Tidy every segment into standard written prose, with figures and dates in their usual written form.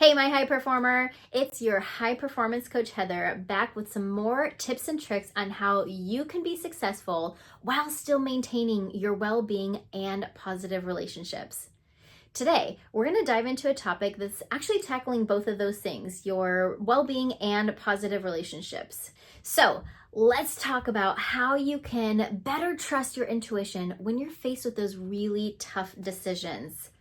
Hey, my high performer, it's your high performance coach Heather back with some more tips and tricks on how you can be successful while still maintaining your well-being and positive relationships. Today, we're going to dive into a topic that's actually tackling both of those things, your well-being and positive relationships. So, let's talk about how you can better trust your intuition when you're faced with those really tough decisions.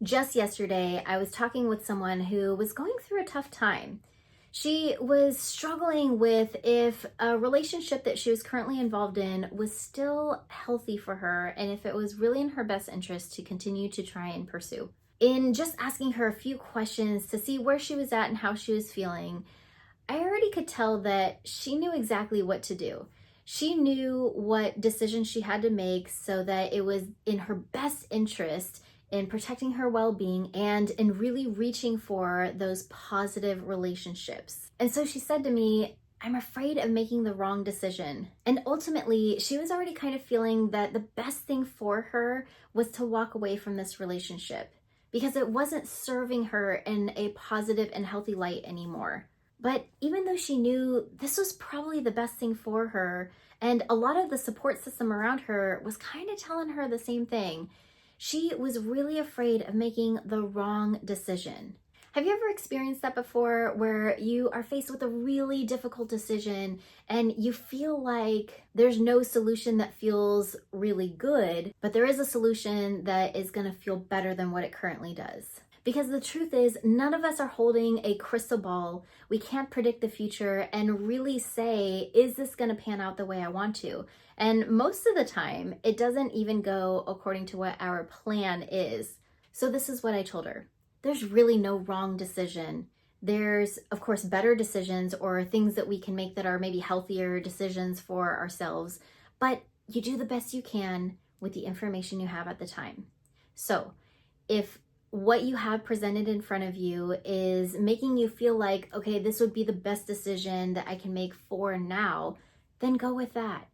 Just yesterday, I was talking with someone who was going through a tough time. She was struggling with if a relationship that she was currently involved in was still healthy for her and if it was really in her best interest to continue to try and pursue. In just asking her a few questions to see where she was at and how she was feeling, I already could tell that she knew exactly what to do. She knew what decision she had to make so that it was in her best interest in protecting her well-being and in really reaching for those positive relationships. And so she said to me, I'm afraid of making the wrong decision. And ultimately, she was already kind of feeling that the best thing for her was to walk away from this relationship because it wasn't serving her in a positive and healthy light anymore. But even though she knew this was probably the best thing for her, and a lot of the support system around her was kind of telling her the same thing, she was really afraid of making the wrong decision. Have you ever experienced that before where you are faced with a really difficult decision and you feel like there's no solution that feels really good, but there is a solution that is going to feel better than what it currently does? Because the truth is, none of us are holding a crystal ball. We can't predict the future and really say, is this going to pan out the way I want to? And most of the time, it doesn't even go according to what our plan is. So this is what I told her. There's really no wrong decision. There's, of course, better decisions or things that we can make that are maybe healthier decisions for ourselves. But you do the best you can with the information you have at the time. So if what you have presented in front of you is making you feel like, okay, this would be the best decision that I can make for now, then go with that.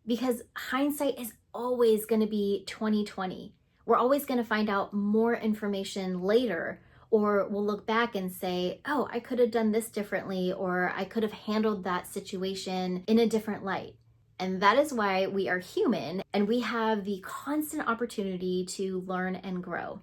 Because hindsight is always going to be 2020. We're always going to find out more information later, or we'll look back and say, oh, I could have done this differently, or I could have handled that situation in a different light. And that is why we are human and we have the constant opportunity to learn and grow.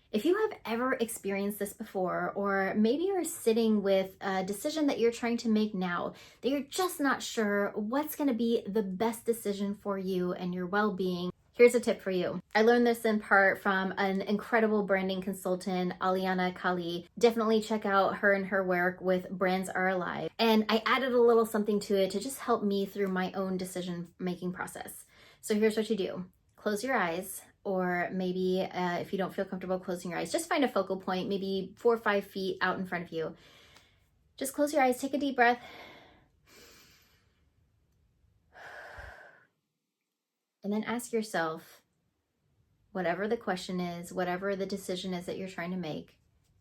If you have ever experienced this before, or maybe you're sitting with a decision that you're trying to make now, that you're just not sure what's going to be the best decision for you and your well-being, here's a tip for you. I learned this in part from an incredible branding consultant, Aleana Kali. Definitely check out her and her work with Brands Are Alive. And I added a little something to it to just help me through my own decision-making process. So here's what you do. Close your eyes. Or maybe if you don't feel comfortable closing your eyes, just find a focal point, maybe 4 or 5 feet out in front of you. Just close your eyes, take a deep breath. And then ask yourself, whatever the question is, whatever the decision is that you're trying to make,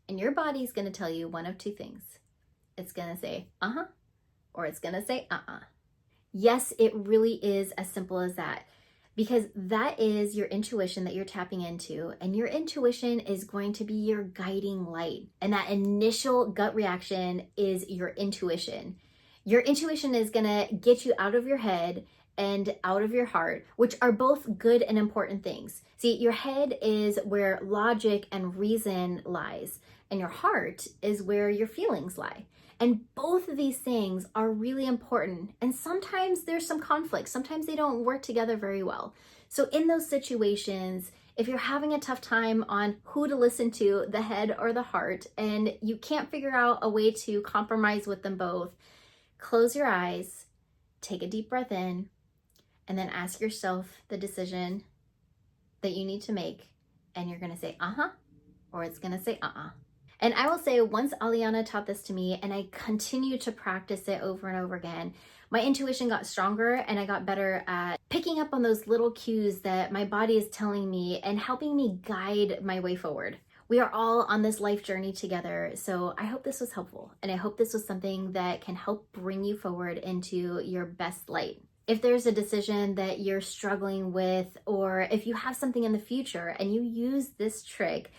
and your body's going to tell you one of two things. It's going to say, uh-huh, or it's going to say, uh-uh. Yes, it really is as simple as that. Because that is your intuition that you're tapping into, and your intuition is going to be your guiding light. And that initial gut reaction is your intuition. Your intuition is gonna get you out of your head and out of your heart, which are both good and important things. See, your head is where logic and reason lies, and your heart is where your feelings lie. And both of these things are really important. And sometimes there's some conflict. Sometimes they don't work together very well. So in those situations, if you're having a tough time on who to listen to, the head or the heart, and you can't figure out a way to compromise with them both, close your eyes, take a deep breath in, and then ask yourself the decision that you need to make. And you're gonna say, uh-huh, or it's gonna say, uh-uh. And I will say, once Aleana taught this to me and I continued to practice it over and over again, my intuition got stronger and I got better at picking up on those little cues that my body is telling me and helping me guide my way forward. We are all on this life journey together, so I hope this was helpful and I hope this was something that can help bring you forward into your best light. If there's a decision that you're struggling with, or if you have something in the future and you use this trick,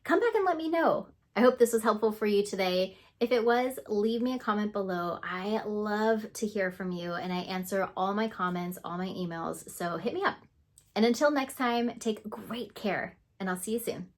come back and let me know. I hope this was helpful for you today. If it was, leave me a comment below. I love to hear from you and I answer all my comments, all my emails. So hit me up. And until next time, take great care and I'll see you soon.